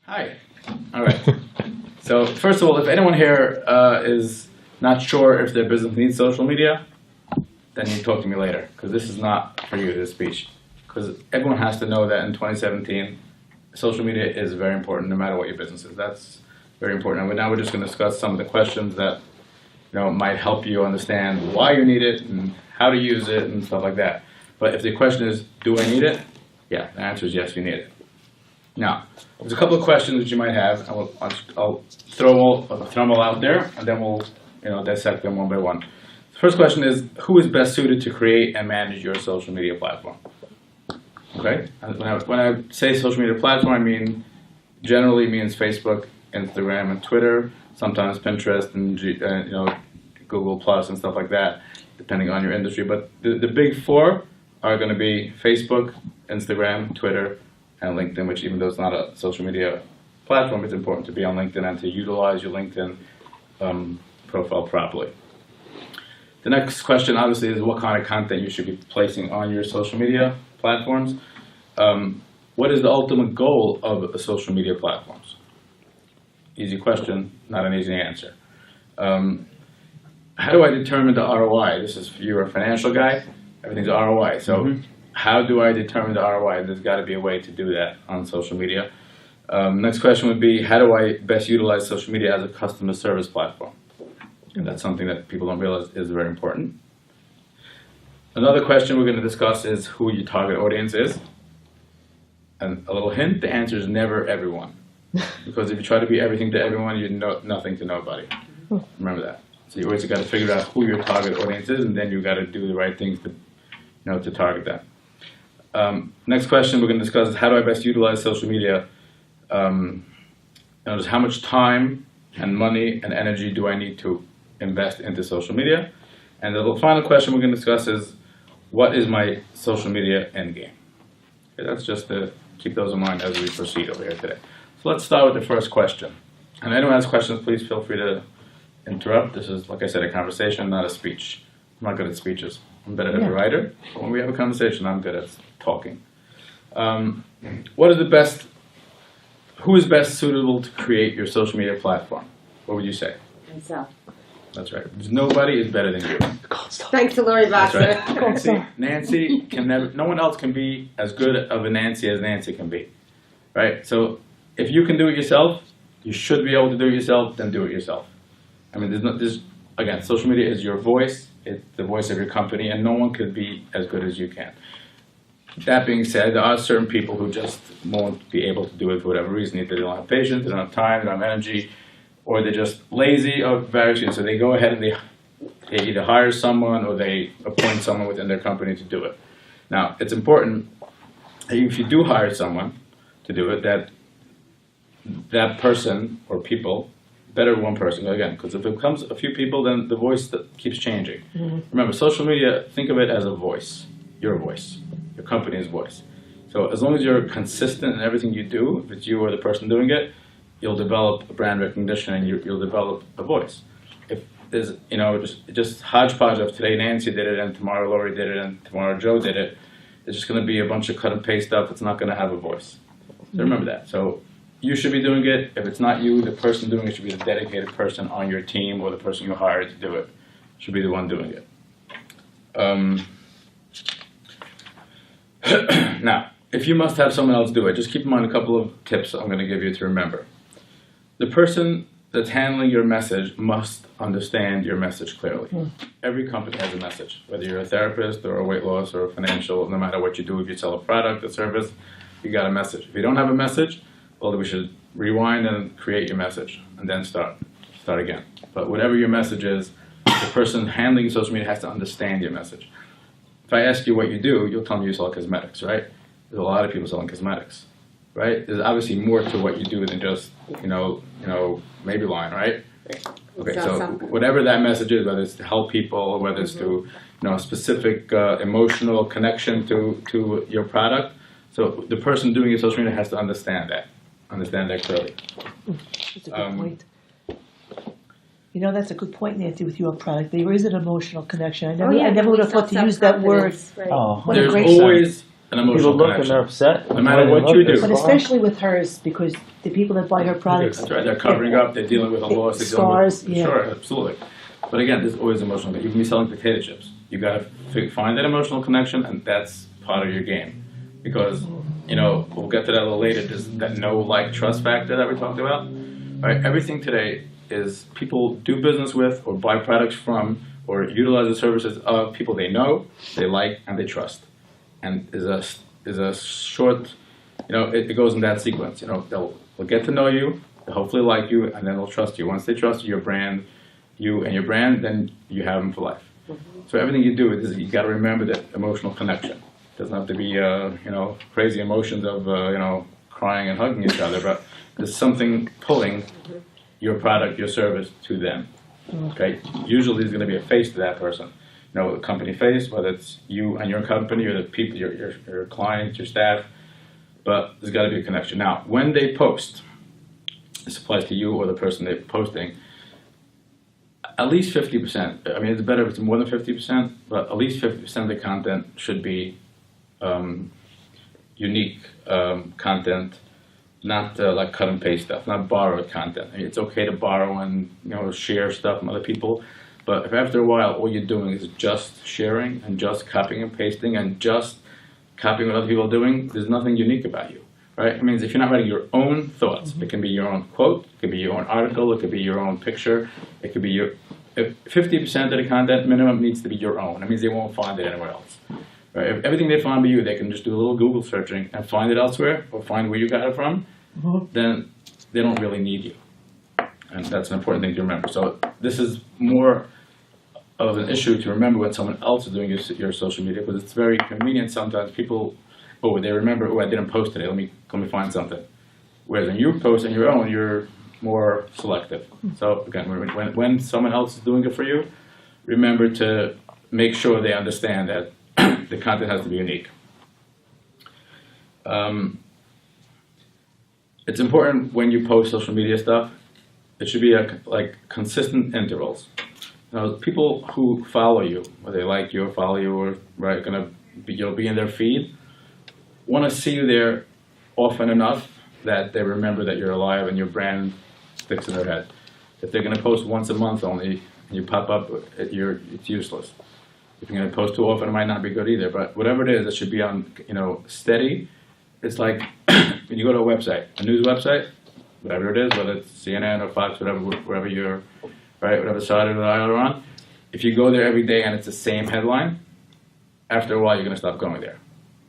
Hi. All right. So first of all, if anyone here is not sure if their business needs social media, then you talk to me later, because this is not for you, this speech. Because everyone has to know that in 2017, social media is very important no matter what your business is. That's very important. And now we're just going to discuss some of the questions that might help you understand why you need it and how to use it and stuff like that. But if the question is, do I need it? Yeah, the answer is yes, you need it. Now, there's a couple of questions that you might have. I'll throw them all out there, and then we'll dissect them one by one. The first question is, who is best suited to create and manage your social media platform? Okay? When I say social media platform, I mean generally means Facebook, Instagram, and Twitter. Sometimes Pinterest and Google Plus and stuff like that, depending on your industry. But the big four are going to be Facebook, Instagram, Twitter, and LinkedIn, which even though it's not a social media platform, it's important to be on LinkedIn and to utilize your LinkedIn profile properly. The next question, obviously, is what kind of content you should be placing on your social media platforms. What is the ultimate goal of social media platforms? Easy question, not an easy answer. How do I determine the ROI? This is, you're a financial guy, everything's ROI. So how do I determine the ROI? There's got to be a way to do that on social media. Next question would be, how do I best utilize social media as a customer service platform? And that's something that people don't realize is very important. Another question we're going to discuss is who your target audience is. And a little hint, the answer is never everyone. Because if you try to be everything to everyone, you're nothing to nobody. Remember that. So you always got to figure out who your target audience is, and then you got to do the right things to target that. Next question we're going to discuss is how do I best utilize social media? Just how much time and money and energy do I need to invest into social media? And the final question we're going to discuss is what is my social media end game? Okay, that's just to keep those in mind as we proceed over here today. So let's start with the first question. And anyone has questions, please feel free to interrupt. This is, like I said, a conversation, not a speech. I'm not good at speeches. I'm better as a writer. But when we have a conversation, I'm good at talking. Who is best suitable to create your social media platform? What would you say? Myself. That's right. Nobody is better than you. Thanks to Lori Baxter. That's right. Nancy can never, no one else can be as good of a Nancy as Nancy can be. Right? So if you can do it yourself, you should be able to do it yourself, then do it yourself. I mean, again, social media is your voice, it's the voice of your company, and no one could be as good as you can. That being said, there are certain people who just won't be able to do it for whatever reason. Either they don't have patience, they don't have time, they don't have energy, or they're just lazy or various reasons. So they go ahead and they either hire someone or they appoint someone within their company to do it. Now, it's important that if you do hire someone to do it, that person or people, better one person, again, because if it becomes a few people, then the voice keeps changing. Remember, social media, think of it as a voice, your company's voice. So as long as you're consistent in everything you do, if it's you or the person doing it, you'll develop a brand recognition and you'll develop a voice. If there's, just hodgepodge of today Nancy did it and tomorrow Lori did it and tomorrow Joe did it, it's just going to be a bunch of cut and paste stuff. It's not going to have a voice. So remember that. So you should be doing it. If it's not you, the person doing it should be the dedicated person on your team or the person you hired to do it should be the one doing it. Now, if you must have someone else do it, just keep in mind a couple of tips I'm going to give you to remember. The person that's handling your message must understand your message clearly. Every company has a message, whether you're a therapist or a weight loss or a financial, no matter what you do, if you sell a product, a service, you got a message. If you don't have a message, well, we should rewind and create your message and then start again. But whatever your message is, the person handling social media has to understand your message. If I ask you what you do, you'll tell me you sell cosmetics, right? There's a lot of people selling cosmetics, right? There's obviously more to what you do than just, Maybelline, right? Okay, so whatever that message is, whether it's to help people or whether it's to, a specific emotional connection to your product. So the person doing your social media has to understand that clearly. That's a good point. That's a good point, Nancy, with your product. There is an emotional connection. I never would have thought to use that word. Right. Oh, There's always an People emotional look and connection. they're upset. No matter what you do. But especially with hers, because the people that buy her products, That's right. They're covering up. They're dealing with a loss. They're dealing with, scars, yeah. Sure, absolutely. But again, there's always emotional. You can be selling potato chips. You got to find that emotional connection, and that's part of your game. Because we'll get to that a little later. There's that know, like, trust factor that we talked about. All right. Everything today is people do business with, or buy products from, or utilize the services of people they know, they like, and they trust. And is a short, it goes in that sequence. They'll get to know you, they'll hopefully like you, and then they'll trust you. Once they trust your brand, you and your brand, then you have them for life. So everything you do is you got to remember that emotional connection. It doesn't have to be crazy emotions of crying and hugging each other, but there's something pulling your product, your service to them. Okay. Usually there's going to be a face to that person. A company face, whether it's you and your company or the people, your clients, your staff, but there's got to be a connection. Now, when they post, this applies to you or the person they're posting, at least 50%, I mean, it's better if it's more than 50%, but at least 50% of the content should be unique content, not like cut and paste stuff, not borrowed content. I mean, it's okay to borrow and share stuff from other people, but if after a while all you're doing is just sharing and just copying and pasting and just copying what other people are doing, there's nothing unique about you, right? It means if you're not writing your own thoughts, it can be your own quote, it could be your own article, it could be your own picture, it could be your 50% of the content minimum needs to be your own. It means they won't find it anywhere else. Right? If everything they find by you, they can just do a little Google searching and find it elsewhere or find where you got it from, then they don't really need you. And that's an important thing to remember. So this is more of an issue to remember when someone else is doing your social media, because it's very convenient sometimes. People, they remember, I didn't post today, let me find something. Whereas when you post on your own, you're more selective. So again, when someone else is doing it for you, remember to make sure they understand that the content has to be unique. It's important when you post social media stuff, it should be like consistent intervals. People who follow you, whether they like you or follow you or you'll be in their feed, want to see you there often enough that they remember that you're alive and your brand sticks in their head. If they're going to post once a month only and you pop up, it's useless. If you're going to post too often, it might not be good either. But whatever it is, it should be on steady. It's like when you go to a website, a news website, whatever it is, whether it's CNN or Fox, wherever you're, right, whatever side of the aisle you're on. If you go there every day and it's the same headline, after a while you're going to stop going there.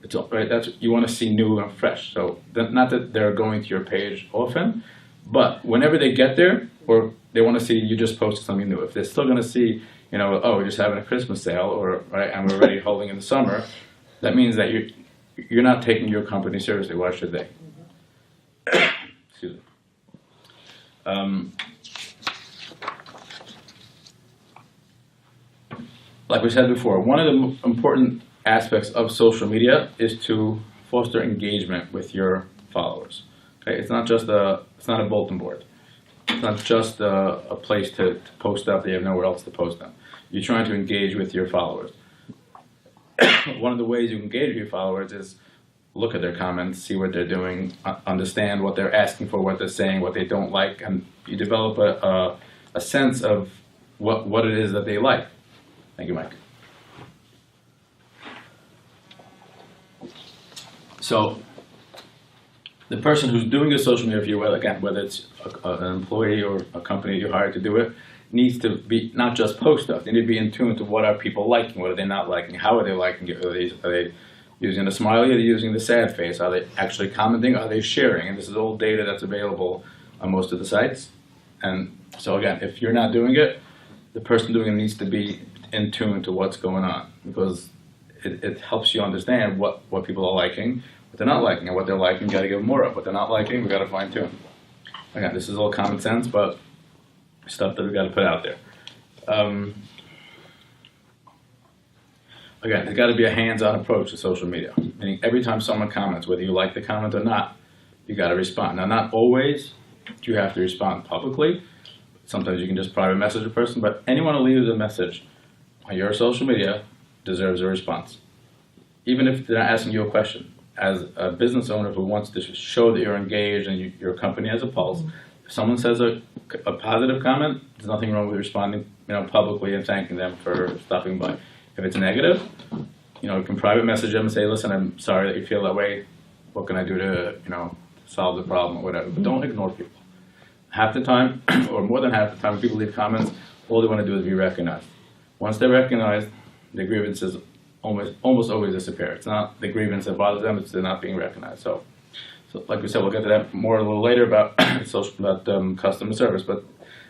It's right. You want to see new and fresh. So not that they're going to your page often, but whenever they get there, or they want to see you just posted something new. If they're still going to see, we're just having a Christmas sale, or right, and we're already holding in the summer, that means that you're not taking your company seriously. Why should they? Excuse me. Like we said before, one of the important aspects of social media is to foster engagement with your followers. Okay, it's not a bulletin board. It's not just a place to post stuff that you have nowhere else to post them. You're trying to engage with your followers. One of the ways you engage with your followers is look at their comments, see what they're doing, understand what they're asking for, what they're saying, what they don't like, and you develop a sense of what it is that they like. Thank you, Mike. So the person who's doing the social media for you, whether it's an employee or a company you hired to do it, needs to be not just post stuff. They need to be in tune to what are people liking, what are they not liking, how are they liking it, are they using the smiley, are they using the sad face, are they actually commenting, are they sharing? And this is all data that's available on most of the sites. And so again, if you're not doing it, the person doing it needs to be in tune to what's going on, because it helps you understand what people are liking, what they're not liking, and what they're liking, you got to give them more of. What they're not liking, we got to fine tune. Again, this is all common sense, but stuff that we got to put out there. Again, there's got to be a hands-on approach to social media. Meaning, every time someone comments, whether you like the comment or not, you got to respond. Now, not always do you have to respond publicly. Sometimes you can just private message a person, but anyone who leaves a message on your social media deserves a response. even if they're not asking you a question, as a business owner who wants to show that you're engaged and your company has a pulse, if someone says a positive comment, there's nothing wrong with responding, publicly and thanking them for stopping by. If it's negative, you can private message them and say, listen, I'm sorry that you feel that way. What can I do to, solve the problem or whatever? But don't ignore people. Half the time, or more than half the time, when people leave comments, all they want to do is be recognized. Once they're recognized, the grievances almost always disappear. It's not the grievance that bothers them; it's they're not being recognized. So like we said, we'll get to that more a little later about customer service. But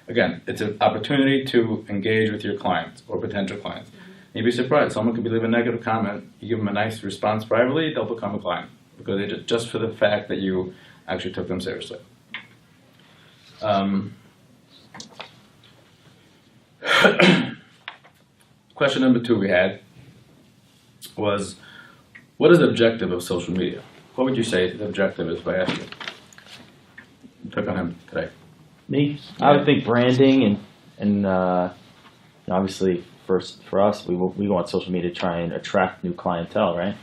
again, it's an opportunity to engage with your clients or potential clients. You'd be surprised. Someone could be leaving a negative comment. You give them a nice response privately, they'll become a client because they just for the fact that you actually took them seriously. Question number 2 we had was, what is the objective of social media? What would you say the objective is if I asked you? Pick on him today. Me? I would think branding and obviously for us, we go on social media to try and attract new clientele, right?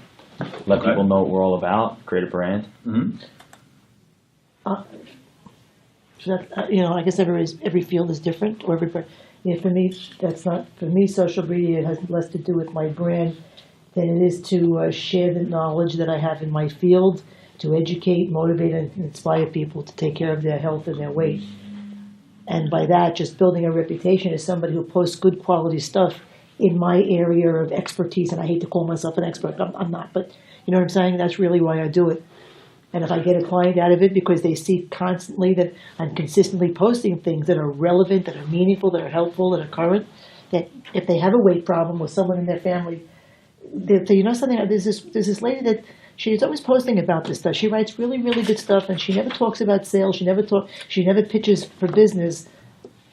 Let people know what we're all about, create a brand. Mm-hmm. I guess every field is different, or for me, social media has less to do with my brand than it is to share the knowledge that I have in my field, to educate, motivate, and inspire people to take care of their health and their weight. And by that, just building a reputation as somebody who posts good quality stuff in my area of expertise. And I hate to call myself an expert, I'm not, but you know what I'm saying? That's really why I do it. And if I get a client out of it because they see constantly that I'm consistently posting things that are relevant, that are meaningful, that are helpful, that are current, that if they have a weight problem with someone in their family, they'll say, something, there's this lady that she's always posting about this stuff. She writes really, really good stuff, and she never talks about sales. She never pitches for business,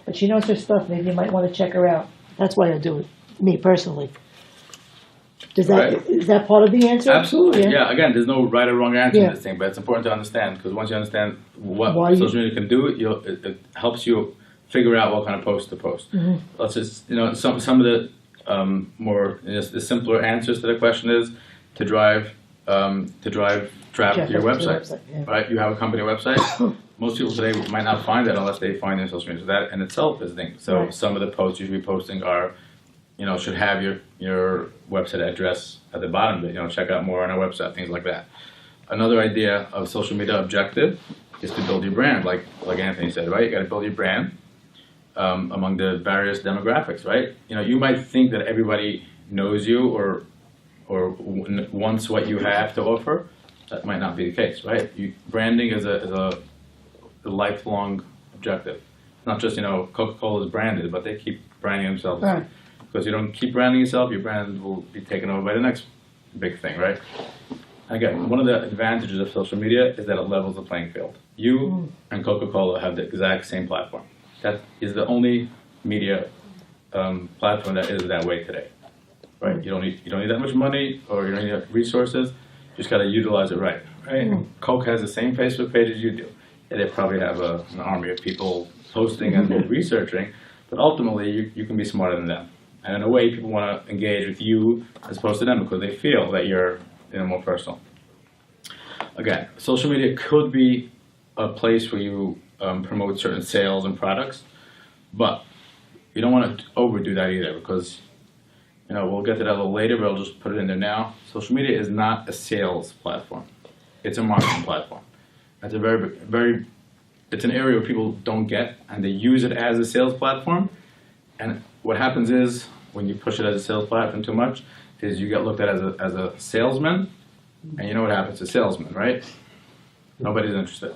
but she knows her stuff. Maybe you might want to check her out. That's why I do it, me personally. Is that part of the answer? Absolutely. Yeah. Again, there's no right or wrong answer to this thing, but it's important to understand because once you understand what social media can do, it helps you figure out what kind of post to post. Mm-hmm. Let's just some of the more the simpler answers to the question is to drive traffic to your website. Right? You have a company website. Most people today might not find that unless they find it in social media. So that in itself is a thing. So some of the posts you should be posting are, should have your website address at the bottom of it. Check out more on our website, things like that. Another idea of social media objective is to build your brand, like Anthony said, right? You got to build your brand among the various demographics, right? You might think that everybody knows you or wants what you have to offer. That might not be the case, right? Branding is a lifelong objective. It's not just Coca-Cola is branded, but they keep branding themselves. Right. Because you don't keep branding yourself, your brand will be taken over by the next big thing, right? Again, one of the advantages of social media is that it levels the playing field. You and Coca-Cola have the exact same platform. That is the only media platform that is that way today, right? You don't need that much money or you don't need resources. You just got to utilize it right? Coke has the same Facebook page as you do. And they probably have an army of people posting and researching, but ultimately you can be smarter than them. And in a way, people want to engage with you as opposed to them because they feel that you're more personal. Again, social media could be a place where you promote certain sales and products, but you don't want to overdo that either because, we'll get to that a little later, but I'll just put it in there now. Social media is not a sales platform. It's a marketing platform. That's a very, it's an area where people don't get, and they use it as a sales platform. And what happens is, when you push it as a sales platform too much, is you get looked at as a salesman, and you know what happens to salesmen, right? Nobody's interested.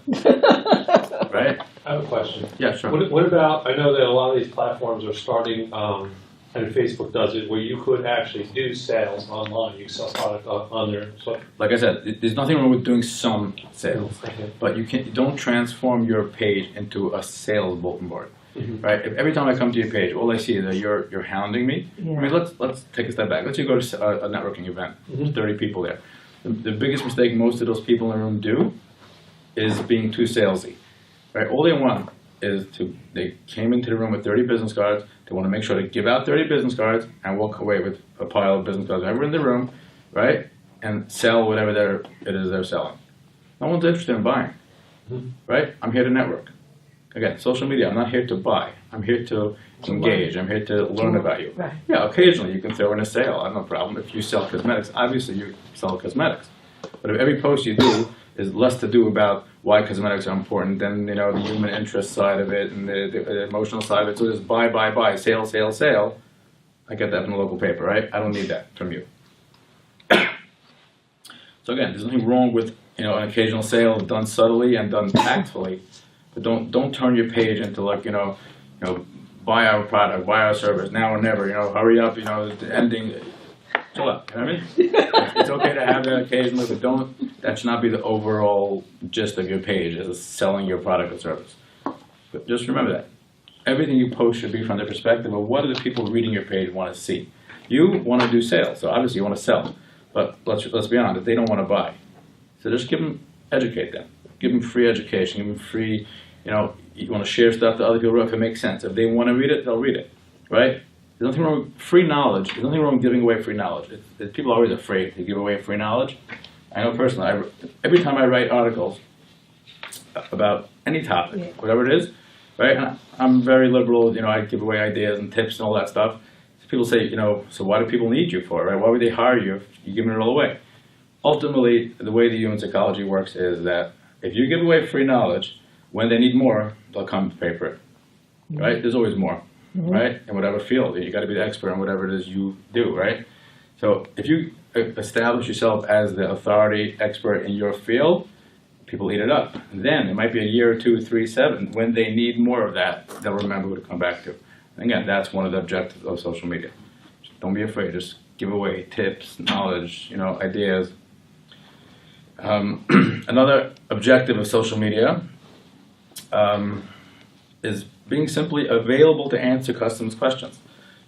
Right? I have a question. Yeah, sure. What about, I know that a lot of these platforms are starting, and Facebook does it, where you could actually do sales online. You sell product on there. So. Like I said, there's nothing wrong with doing some sales, but you don't transform your page into a sales bulletin board. Mm-hmm. Right? If every time I come to your page, all I see is that you're hounding me. Yeah. I mean, let's take a step back. Let's say you go to a networking event. There's 30 people there. The biggest mistake most of those people in the room do is being too salesy. Right? All they want is they came into the room with 30 business cards. They want to make sure to give out 30 business cards and walk away with a pile of business cards. Everyone in the room, right? and sell whatever it is they're selling. No one's interested in buying, right? I'm here to network. Again, social media, I'm not here to buy. I'm here to engage. I'm here to learn about you. Right. Yeah, occasionally you can throw in a sale. I have no problem. If you sell cosmetics, obviously you sell cosmetics. But if every post you do is less to do about why cosmetics are important than, the human interest side of it and the emotional side of it. So just buy, sale, sale, sale. I get that from the local paper, right? I don't need that from you. So again, there's nothing wrong with, an occasional sale done subtly and done tactfully. But don't turn your page into like, buy our product, buy our service, now or never, hurry up, the ending. Chill out, you know what I mean? It's okay to have that occasionally, but that should not be the overall gist of your page, is selling your product or service. But just remember that. Everything you post should be from the perspective of what do the people reading your page want to see. You want to do sales, so obviously you want to sell. But let's be honest, they don't want to buy. So just educate them. Give them free education, give them free, you want to share stuff to other people if it makes sense. If they want to read it, they'll read it, right? There's nothing wrong with free knowledge. There's nothing wrong with giving away free knowledge. People are always afraid to give away free knowledge. I know personally, every time I write articles about any topic, whatever it is, right? And I'm very liberal, I give away ideas and tips and all that stuff. So people say, so why do people need you for, right? Why would they hire you if you're giving it all away? Ultimately, the way the human psychology works is that if you give away free knowledge, when they need more, they'll come to pay for it, right? There's always more, right? In whatever field, you got to be the expert in whatever it is you do, right? So if you establish yourself as the authority expert in your field, people eat it up. And then it might be a year or 2, 3, 7. When they need more of that, they'll remember who to come back to. And again, that's one of the objectives of social media. Don't be afraid. Just give away tips, knowledge, ideas. Another objective of social media is being simply available to answer customers' questions.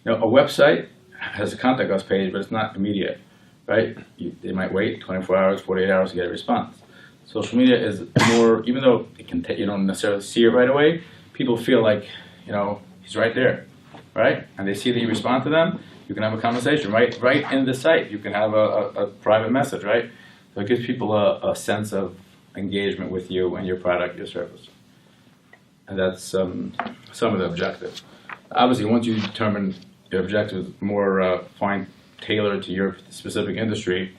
A website has a contact us page, but it's not immediate, right? They might wait 24 hours, 48 hours to get a response. Social media is more, even though it can you don't necessarily see it right away, people feel like, he's right there, right? And they see that you respond to them, you can have a conversation, right in the site. You can have a private message, right? So it gives people a sense of engagement with you and your product, your service. And that's some of the objectives. Obviously, once you determine your objective is more tailored to your specific industry,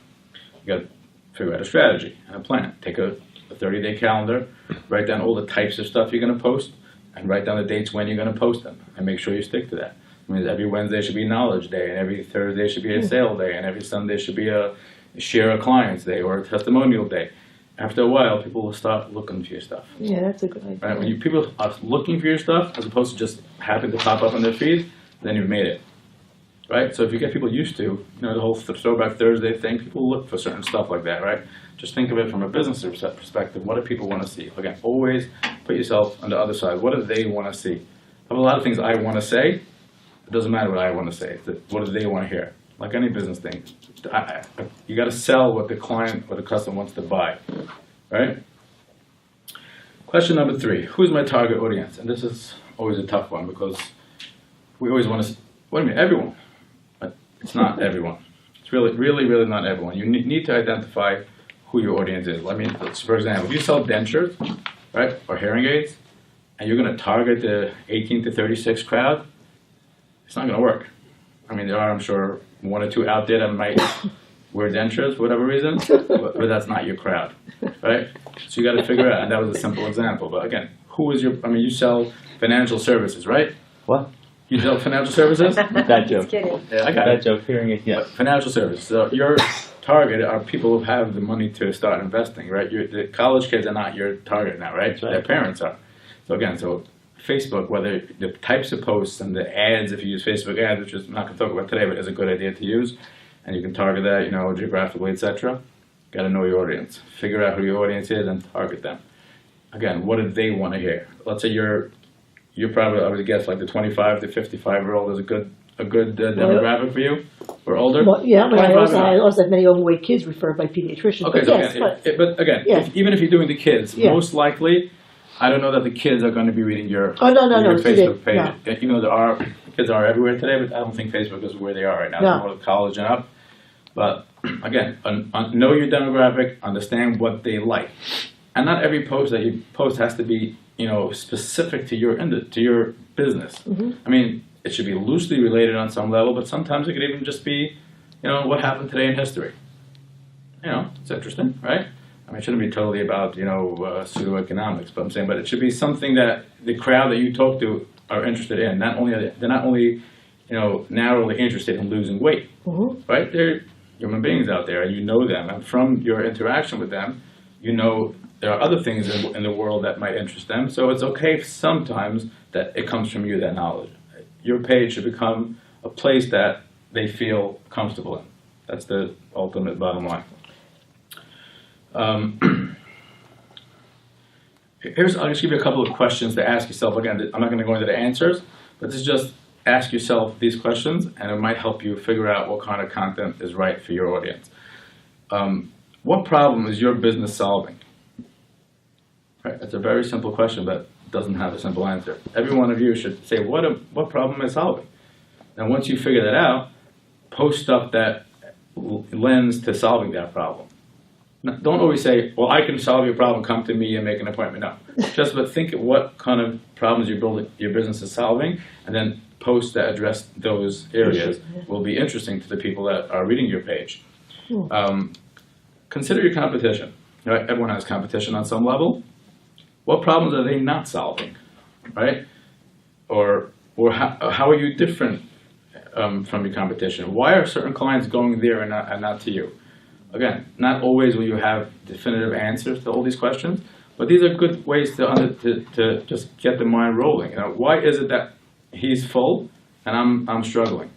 you got to figure out a strategy and a plan. Take a 30-day calendar, write down all the types of stuff you're going to post, and write down the dates when you're going to post them, and make sure you stick to that. I mean, every Wednesday should be Knowledge Day, and every Thursday should be a Sale Day, and every Sunday should be a Share a Clients Day or a Testimonial Day. After a while, people will start looking for your stuff. Yeah, that's a good idea. Right? When people are looking for your stuff, as opposed to just happen to pop up on their feed, then you've made it. Right? So if you get people used to, the whole Throwback Thursday thing, people look for certain stuff like that, right? Just think of it from a business perspective. What do people want to see? Again, always put yourself on the other side. What do they want to see? I have a lot of things I want to say. It doesn't matter what I want to say. What do they want to hear? Like any business thing. You got to sell what the client or the customer wants to buy, right? Question number 3, who's my target audience? And this is always a tough one because we always want to, wait a minute, everyone. But it's not everyone. It's really, really, really not everyone. You need to identify who your audience is. I mean, for example, if you sell dentures, right, or hearing aids, and you're going to target the 18 to 36 crowd, it's not going to work. I mean, there are, I'm sure, 1 or 2 out there that might wear dentures for whatever reason, but that's not your crowd, right? So you got to figure out, and that was a simple example. But again, who is you sell financial services, right? What? You sell financial services? That joke. Just kidding. Yeah, I got That it. joke, hearing it, yeah. Financial services. So your target are people who have the money to start investing, right? The college kids are not your target now, right? That's right. Their parents are. So again, Facebook, whether the types of posts and the ads, if you use Facebook ads, which I'm not going to talk about today, but is a good idea to use, and you can target that, geographically, etc. Got to know your audience. Figure out who your audience is and target them. Again, what do they want to hear? Let's say you're probably, I would guess, like the 25 to 55-year-old is a good demographic for you, or older. Well, yeah, but I 25 and up. also have many overweight kids referred by pediatricians. Okay, But so yes, again, but again, Yeah. even if you're doing the kids, Yeah. most likely, I don't know that the kids are going to be reading your, Oh, no, your it's Facebook page. no. Even though kids are everywhere today, but I don't think Facebook is where they are right now. No. They're more college and up. But again, know your demographic, understand what they like, and not every post that you post has to be, specific to your business. I mean, it should be loosely related on some level, but sometimes it could even just be, what happened today in history. It's interesting, right? I mean, it shouldn't be totally about, pseudo-economics, but I'm saying, but it should be something that the crowd that you talk to are interested in. They're not only, narrowly interested in losing weight, right? They're human beings out there, and you know them, and from your interaction with them, there are other things in the world that might interest them. So it's okay sometimes that it comes from you, that knowledge. Your page should become a place that they feel comfortable in. That's the ultimate bottom line. I'll just give you a couple of questions to ask yourself. Again, I'm not going to go into the answers, but this is just ask yourself these questions, and it might help you figure out what kind of content is right for your audience. What problem is your business solving? Right, that's a very simple question, but doesn't have a simple answer. Every one of you should say, what problem am I solving? And once you figure that out, post stuff that lends to solving that problem. Now, don't always say, well, I can solve your problem, come to me and make an appointment. No, just but think of what kind of problems your business is solving, and then posts that address those areas will be interesting to the people that are reading your page. Consider your competition. Right? Everyone has competition on some level. What problems are they not solving, right? Or how are you different from your competition? Why are certain clients going there and not to you? Again, not always will you have definitive answers to all these questions, but these are good ways to just get the mind rolling. Why is it that he's full and I'm struggling?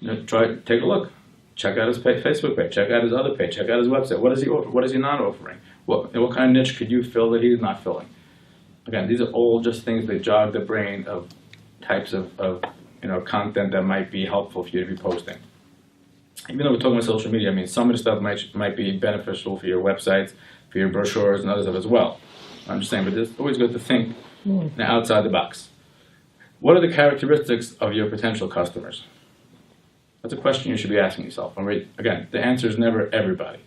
Take a look. Check out his Facebook page. Check out his other page. Check out his website. What does he offer? What is he not offering? What kind of niche could you fill that he's not filling? Again, these are all just things that jog the brain of types of content that might be helpful for you to be posting. Even though we're talking about social media, I mean, some of the stuff might be beneficial for your websites, for your brochures, and other stuff as well. I'm just saying, but it's always good to think outside the box. What are the characteristics of your potential customers? That's a question you should be asking yourself. Again, the answer is never everybody.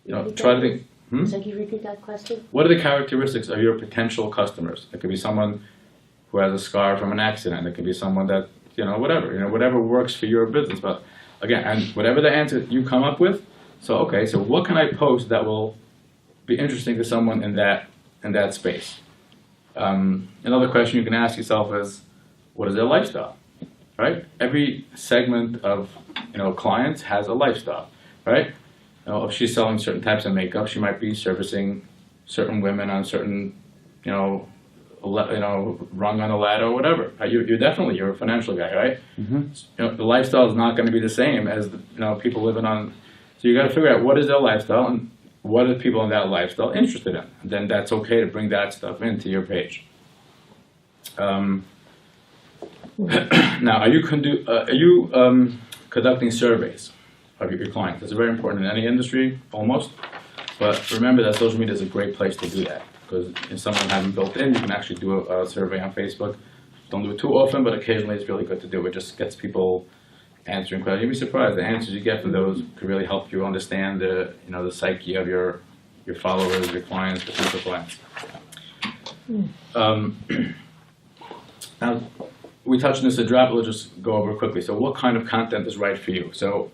Try to think. So can you repeat that question? What are the characteristics of your potential customers? It could be someone who has a scar from an accident. It could be someone that, whatever works for your business. But again, and whatever the answer you come up with, so what can I post that will be interesting to someone in that space? Another question you can ask yourself is, what is their lifestyle? Right? Every segment of clients has a lifestyle, right? If she's selling certain types of makeup, she might be servicing certain women on certain, rung on the ladder or whatever. You're a financial guy, right? The lifestyle is not going to be the same as people living on. So you got to figure out what is their lifestyle and what are people in that lifestyle interested in. And then that's okay to bring that stuff into your page. Now, are you conducting surveys of your clients? That's very important in any industry, almost. But remember that social media is a great place to do that, because if someone hasn't built in, you can actually do a survey on Facebook. Don't do it too often, but occasionally it's really good to do. It just gets people answering questions. You'd be surprised. The answers you get from those could really help you understand the psyche of your followers, your clients, potential clients. Now, we touched on this a drop, we'll just go over it quickly. So what kind of content is right for you? So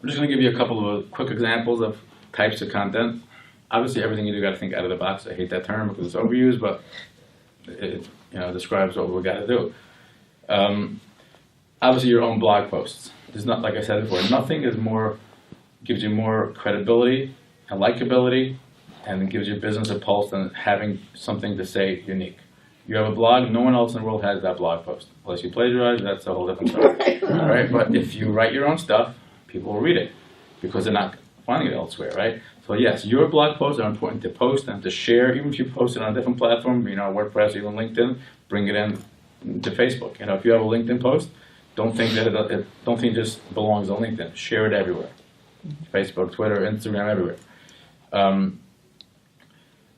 I'm just going to give you a couple of quick examples of types of content. Obviously, everything you do got to think out of the box. I hate that term because it's overused, but it describes what we got to do. Obviously, your own blog posts. There's not, like I said before, nothing gives you more credibility and likability, and gives your business a pulse than having something to say unique. You have a blog, no one else in the world has that blog post. Unless you plagiarize, that's a whole different story. All right? But if you write your own stuff, people will read it because they're not finding it elsewhere, right? So yes, your blog posts are important to post and to share. Even if you post it on a different platform, WordPress or even LinkedIn, bring it in to Facebook. If you have a LinkedIn post, don't think it just belongs on LinkedIn. Share it everywhere. Facebook, Twitter, Instagram, everywhere.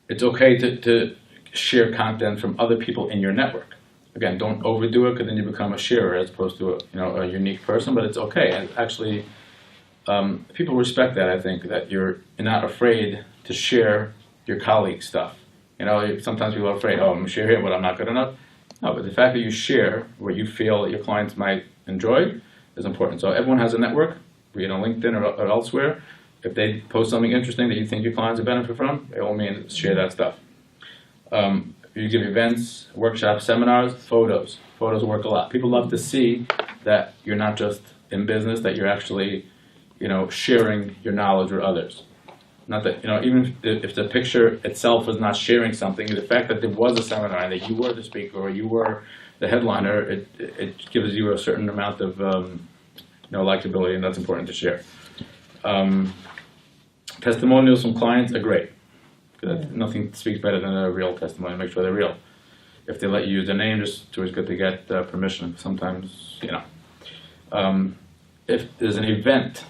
It's okay to share content from other people in your network. Again, don't overdo it because then you become a sharer as opposed to a unique person, but it's okay. And actually, People respect that. I think that you're not afraid to share your colleagues' stuff. You know, sometimes people are afraid. Oh, I'm gonna share here, but I'm not good enough. No, but the fact that you share what you feel that your clients might enjoy is important. So everyone has a network, be it on LinkedIn or elsewhere. If they post something interesting that you think your clients will benefit from, by all means, share that stuff. You give events, workshops, seminars, photos. Photos work a lot. People love to see that you're not just in business, that you're actually, sharing your knowledge with others. Not that, even if the picture itself is not sharing something, the fact that there was a seminar and that you were the speaker or you were the headliner, it gives you a certain amount of, likability, and that's important to share. Testimonials from clients are great. Nothing speaks better than a real testimony. Make sure they're real. If they let you use their name, it's always good to get permission. Sometimes, if there's an event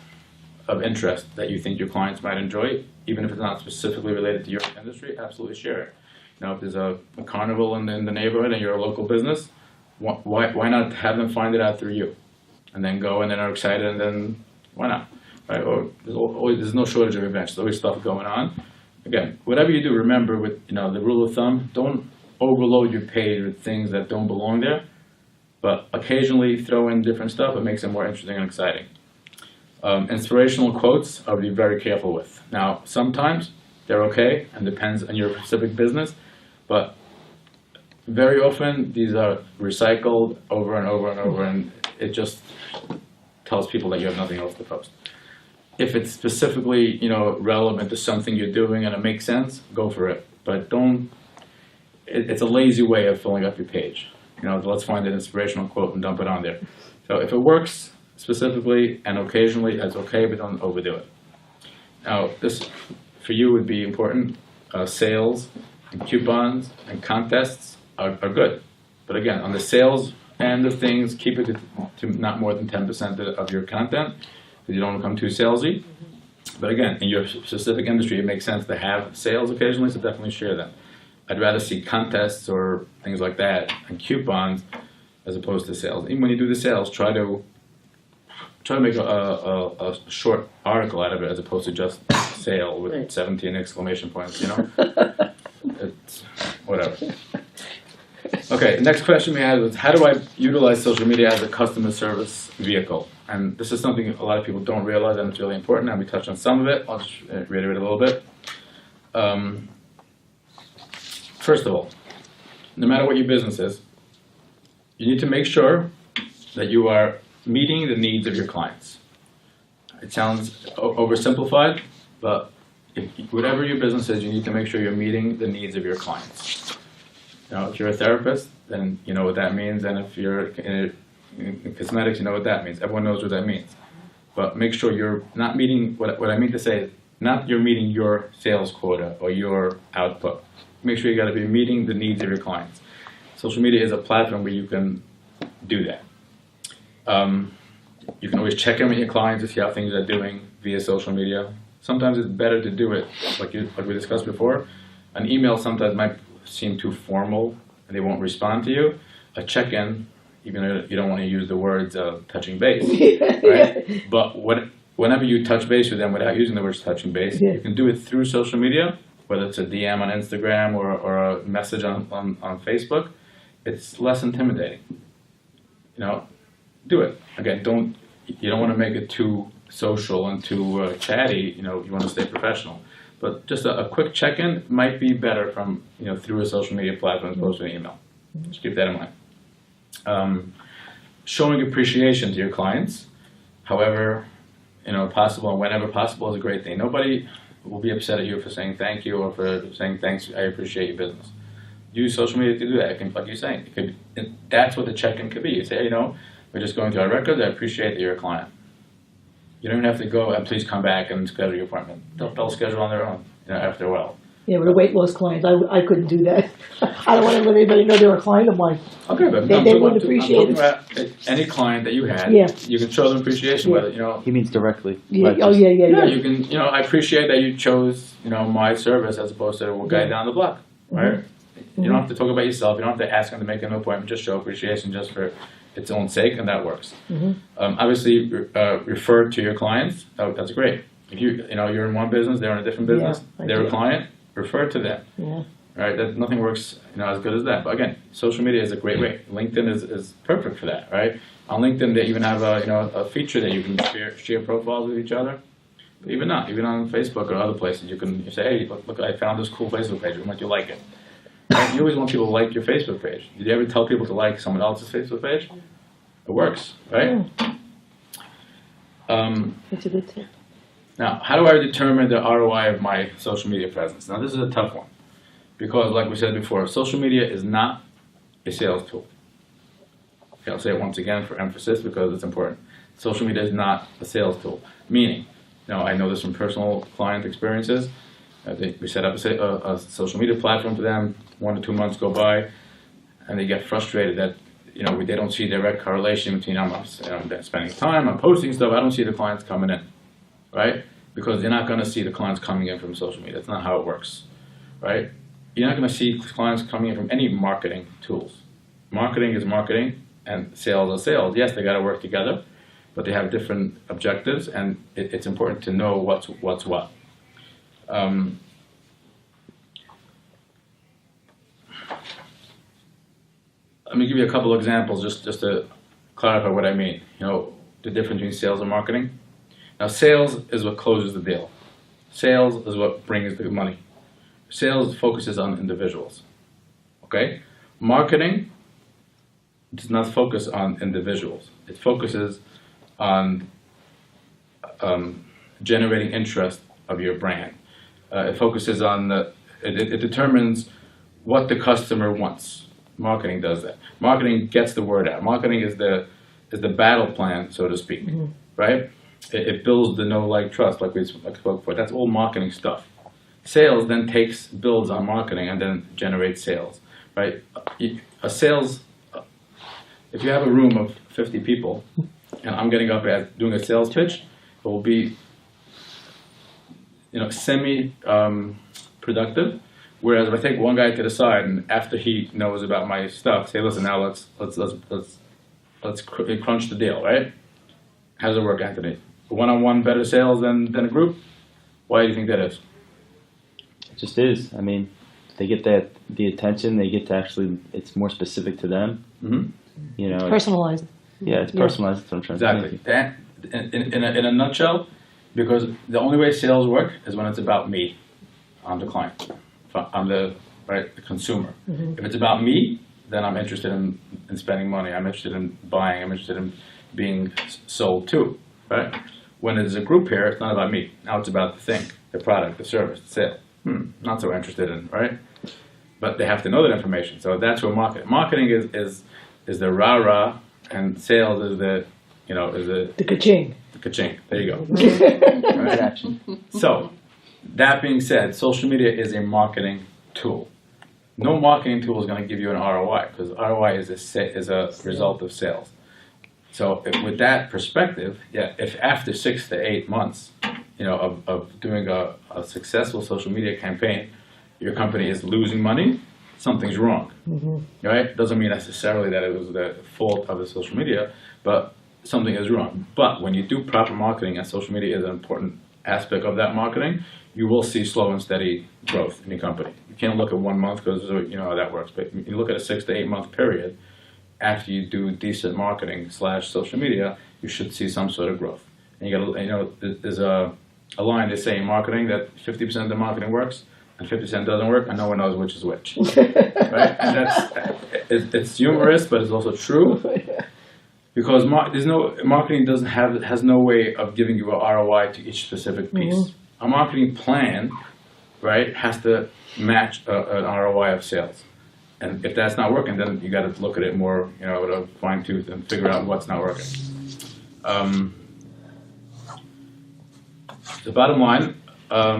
of interest that you think your clients might enjoy, even if it's not specifically related to your industry, absolutely share it. If there's a carnival in the neighborhood and you're a local business, why not have them find it out through you, and then go and then are excited, and then why not? Right? Or there's no shortage of events. There's always stuff going on. Again, whatever you do, remember with the rule of thumb: don't overload your page with things that don't belong there. But occasionally throw in different stuff. It makes it more interesting and exciting. Inspirational quotes, I would be very careful with. Now, sometimes they're okay and depends on your specific business, but very often these are recycled over and over and over, and it just tells people that you have nothing else to post. If it's specifically, relevant to something you're doing and it makes sense, go for it. But it's a lazy way of filling up your page. Let's find an inspirational quote and dump it on there. So if it works specifically and occasionally, that's okay, but don't overdo it. Now, this for you would be important. Sales and coupons and contests are good. But again, on the sales end of things, keep it to not more than 10% of your content, because you don't want to become too salesy. But again, in your specific industry, it makes sense to have sales occasionally, so definitely share them. I'd rather see contests or things like that and coupons as opposed to sales. Even when you do the sales, try to make a short article out of it as opposed to just sale with 17 exclamation points, It's whatever. Okay, the next question we had was, how do I utilize social media as a customer service vehicle? And this is something a lot of people don't realize, and it's really important, and we touched on some of it. I'll just reiterate a little bit. First of all, no matter what your business is, you need to make sure that you are meeting the needs of your clients. It sounds oversimplified, but whatever your business is, you need to make sure you're meeting the needs of your clients. If you're a therapist, then you know what that means, and if you're in cosmetics, you know what that means. Everyone knows what that means. But make sure you're not meeting, what I mean to say is, not you're meeting your sales quota or your output. Make sure you got to be meeting the needs of your clients. Social media is a platform where you can do that. You can always check in with your clients to see how things are doing via social media. Sometimes it's better to do it, like we discussed before. An email sometimes might seem too formal and they won't respond to you. A check-in, even though you don't want to use the words touching base, right? But whenever you touch base with them without using the words touching base, you can do it through social media, whether it's a DM on Instagram or a message on Facebook. It's less intimidating. Do it. Again, you don't want to make it too social and too chatty. You want to stay professional. But just a quick check-in might be better from through a social media platform as opposed to an email. Just keep that in mind. Showing appreciation to your clients, however possible and whenever possible, is a great thing. Nobody will be upset at you for saying thank you or for saying thanks. I appreciate your business. Use social media to do that. Like you're saying, that's what the check-in could be. You say, we're just going through our records. I appreciate that you're a client. You don't even have to go and please come back and schedule your appointment. They'll schedule on their own, after a while. Yeah, with a weight loss client, I couldn't do that. I don't want to let anybody know they're a client of mine. Okay, but they wouldn't appreciate it. About any client that you had, you can show them appreciation. Whether He means directly. Yeah. Yeah, you can. I appreciate that you chose, my service as opposed to a guy down the block, right? You don't have to talk about yourself. You don't have to ask them to make an appointment. Just show appreciation just for, its own sake, and that works. Obviously, refer to your clients. That's great. If you're in one business, they're in a different business. Yeah, I they're do. a client. Refer to them. Yeah. Right? That nothing works as good as that. But again, social media is a great way. LinkedIn is perfect for that. Right? On LinkedIn, they even have a feature that you can share profiles with each other. But even on Facebook or other places, you say, hey, look, I found this cool Facebook page. Might you like it? Right? You always want people to like your Facebook page. Did you ever tell people to like someone else's Facebook page? It works, right? That's a good tip. Now, how do I determine the ROI of my social media presence? Now, this is a tough one because, like we said before, social media is not a sales tool. Okay, I'll say it once again for emphasis because it's important. Social media is not a sales tool. Meaning, I know this from personal client experiences. We set up a social media platform for them. 1 to 2 months go by, and they get frustrated that they don't see direct correlation between I'm spending time, I'm posting stuff. I don't see the clients coming in, right? Because you're not going to see the clients coming in from social media. That's not how it works, right? You're not going to see clients coming in from any marketing tools. Marketing is marketing, and sales are sales. Yes, they got to work together, but they have different objectives, and it's important to know what's what. Let me give you a couple of examples just to clarify what I mean. The difference between sales and marketing. Now, sales is what closes the deal. Sales is what brings the money. Sales focuses on individuals. Okay? Marketing does not focus on individuals. It focuses on generating interest of your brand. It focuses on it determines what the customer wants. Marketing does that. Marketing gets the word out. Marketing is the battle plan, so to speak, right? It builds the know, like, trust, like we spoke before. That's all marketing stuff. Sales then builds on marketing and then generates sales, right? If you have a room of 50 people, and I'm getting up at doing a sales pitch, it will be semi-productive. Whereas if I take one guy to the side and after he knows about my stuff, say, listen, now let's crunch the deal, right? How does it work, Anthony? One-on-one better sales than a group? Why do you think that is? It just is. I mean, they get the attention. They get to it's more specific to them. Mm-hmm. Personalized. It's personalized. That's what I'm trying to Exactly. In a nutshell, because the only way sales work is when it's about me. I'm the client. I'm the consumer. If it's about me, then I'm interested in spending money. I'm interested in buying. I'm interested in being sold to, right? When it's a group here, it's not about me. Now it's about the thing, the product, the service, the sale. Not so interested in, right? But they have to know that information. So that's where marketing is the rah-rah, and sales is the ka-ching. The ka-ching. There you go. Transaction. So, that being said, social media is a marketing tool. No marketing tool is going to give you an ROI because ROI is a result of sales. So, with that perspective, if after 6 to 8 months, of doing a successful social media campaign, your company is losing money, something's wrong, right? Doesn't mean necessarily that it was the fault of the social media, but something is wrong. But when you do proper marketing, and social media is an important aspect of that marketing, you will see slow and steady growth in your company. You can't look at 1 month because you know how that works, but you look at a 6 to 8 month period. After you do decent marketing / social media, you should see some sort of growth. And there's a line they say in marketing that 50% of the marketing works and 50% doesn't work, and no one knows which is which. Right? And it's humorous, but it's also true. Because marketing has no way of giving you a ROI to each specific piece. A marketing plan, right, has to match an ROI of sales. And if that's not working, then you got to look at it more, with a fine tooth and figure out what's not working. The bottom line, I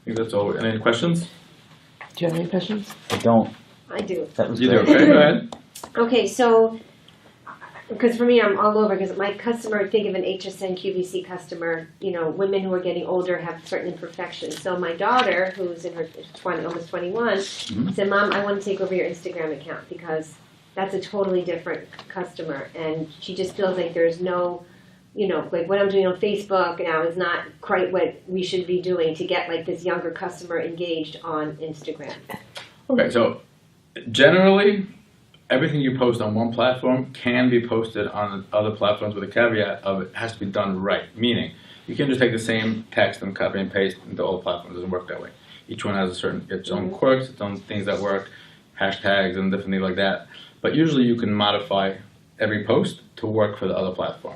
think that's all. Any questions? Do you have any questions? I don't. I do. That was You do, great. okay, go ahead. Okay, so, because for me, I'm all over, because my customer, think of an HSN QVC customer, women who are getting older have certain imperfections. So my daughter, who's in her almost 21, said, Mom, I want to take over your Instagram account because that's a totally different customer, and she just feels like there's no, like what I'm doing on Facebook now is not quite what we should be doing to get like this younger customer engaged on Instagram. Okay, so generally, everything you post on one platform can be posted on other platforms with a caveat of it has to be done right. Meaning, you can't just take the same text and copy and paste into all platforms. It doesn't work that way. Each one has its own quirks, its own things that work, hashtags and different things like that. But usually you can modify every post to work for the other platform.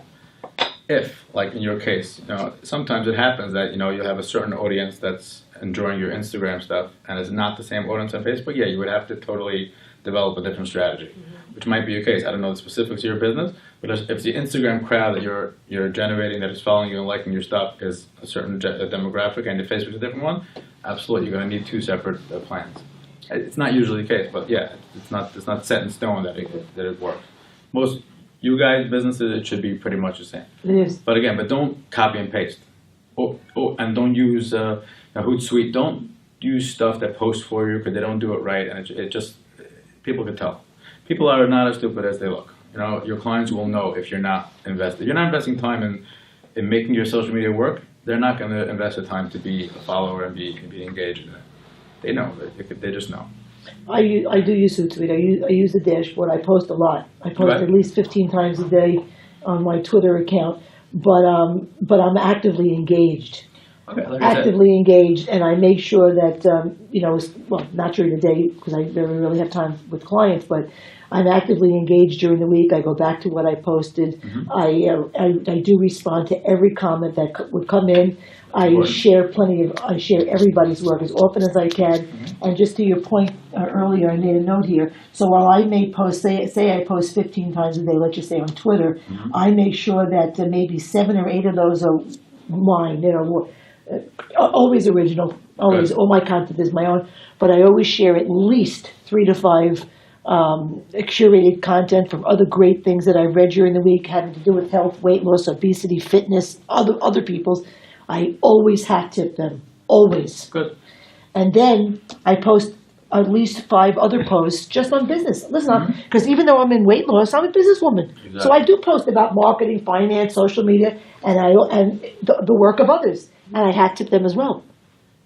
If, like in your case, sometimes it happens that you have a certain audience that's enjoying your Instagram stuff and it's not the same audience on Facebook, you would have to totally develop a different strategy, which might be your case. I don't know the specifics of your business, but if the Instagram crowd that you're generating that is following you and liking your stuff is a certain demographic and the Facebook's a different one, absolutely, you're going to need two separate plans. It's not usually the case, but yeah, it's not set in stone that it works. Most you guys businesses, it should be pretty much the same. It is. But again, don't copy and paste. And don't use Hootsuite. Don't use stuff that posts for you because they don't do it right, and it just people can tell. People are not as stupid as they look. Your clients will know if you're not invested. You're not investing time in making your social media work. They're not going to invest the time to be a follower and be engaged in it. They know. They just know. I do use Hootsuite. I use the dashboard. I post a lot. I post at least 15 times a day on my Twitter account. But I'm actively engaged. Okay, like actively engaged, and I make sure that not during the day because I never really have time with clients, but I'm actively engaged during the week. I go back to what I posted. Mm-hmm. I do respond to every comment that would come in. I share everybody's work as often as I can. Mm-hmm. And just to your point earlier, I made a note here. So while I may post, say I post 15 times a day, let's just say on Twitter, mm-hmm. I make sure that maybe 7 or 8 of those are mine. Always original. Always, all my content is my own. But I always share at least 3 to 5 curated content from other great things that I read during the week having to do with health, weight loss, obesity, fitness, other people's. I always hat tip them. Always. Good. And then I post at least 5 other posts just on business. Listen, because even though I'm in weight loss, I'm a businesswoman. Exactly. So I do post about marketing, finance, social media, and the work of others. And I hat tip them as well.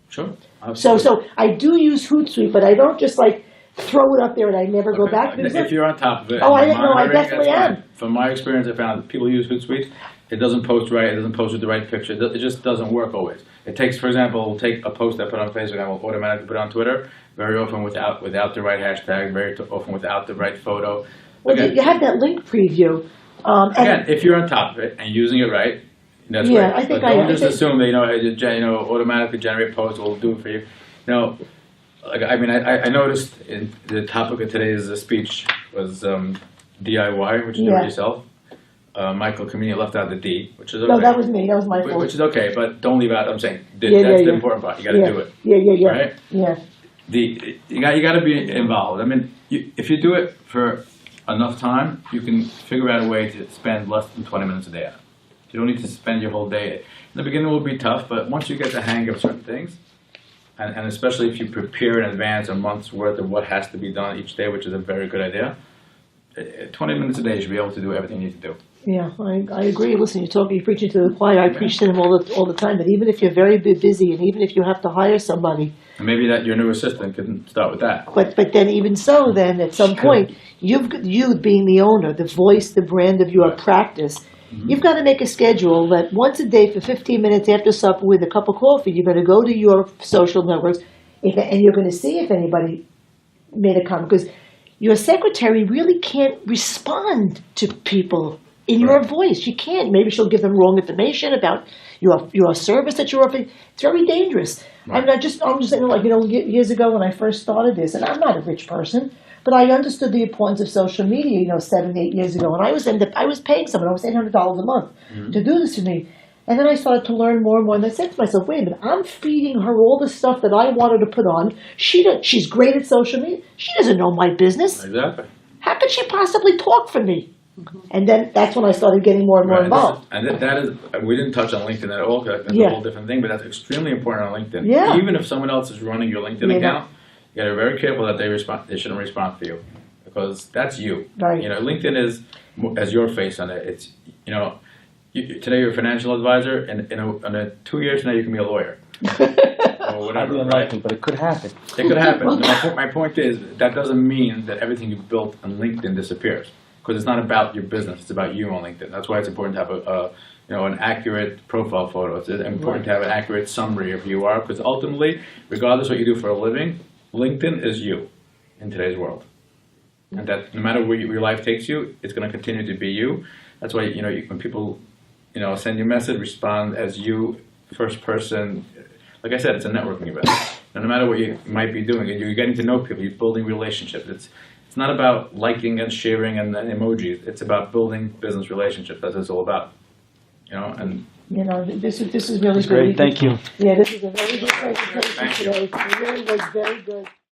Sure. So I do use Hootsuite, but I don't just throw it up there and I never go back to it. If you're on top of it. I definitely am. From my experience, I found that people use Hootsuite. It doesn't post right. It doesn't post with the right picture. It just doesn't work always. It takes, for example, take a post I put on Facebook and I will automatically put it on Twitter. Very often without the right hashtag. Very often without the right photo. Well, again, you have that link preview. Again, if you're on top of it and using it right, that's right. I think but don't just assume that automatically generate posts will do it for you. I noticed in the topic of today's speech was DIY, which is do it yourself. Michael Camino left out the D, which is okay. No, that was me. That was my fault. Which is okay, but don't leave out. I'm saying that's the important part. You got to do it. Yeah. Right? Yeah. You got to be involved. I mean, if you do it for enough time, you can figure out a way to spend less than 20 minutes a day on it. You don't need to spend your whole day. In the beginning, it will be tough, but once you get the hang of certain things, and especially if you prepare in advance a month's worth of what has to be done each day, which is a very good idea, 20 minutes a day you should be able to do everything you need to do. Yeah, I agree. Listen, you're preaching to the choir. I preach to them all the time. But even if you're very busy, and even if you have to hire somebody, and maybe that your new assistant can start with that. But then even so, then at some point, you being the owner, the voice, the brand of your practice, you've got to make a schedule that once a day for 15 minutes after supper with a cup of coffee, you're going to go to your social networks, and you're going to see if anybody made a comment. Because your secretary really can't respond to people in your voice. You can't. Maybe she'll give them wrong information about your service that you're offering. It's very dangerous. Right. I'm just saying, years ago when I first started this, and I'm not a rich person, but I understood the importance of social media, 7, 8 years ago. And I was paying someone almost $800 a month to do this for me. And then I started to learn more and more, and I said to myself, wait a minute, I'm feeding her all the stuff that I wanted to put on. She's great at social media. She doesn't know my business. Exactly. How could she possibly talk for me? And then that's when I started getting more and more involved. And that is, we didn't touch on LinkedIn at all, because that's a whole different thing, but that's extremely important on LinkedIn. Yeah. Even if someone else is running your LinkedIn account, you got to be very careful that they shouldn't respond to you. because that's you. Right. You know, LinkedIn is as your face on it. It's, you know, today you're a financial advisor, and in 2 years from now you can be a lawyer. Or whatever, Highly unlikely, but it could happen. It could happen. My point is that doesn't mean that everything you built on LinkedIn disappears, because it's not about your business. It's about you on LinkedIn. That's why it's important to have an accurate profile photo. It's important to have an accurate summary of who you are, because ultimately, regardless of what you do for a living, LinkedIn is you in today's world. And that no matter where your life takes you, it's going to continue to be you. That's why, when people, send you a message, respond as you, first person. Like I said, it's a networking event. And no matter what you might be doing, you're getting to know people, you're building relationships. It's not about liking and sharing and emojis. It's about building business relationships. That's what it's all about. And this is really Great, thank you. Yeah, this is a very good presentation today. It really was very good.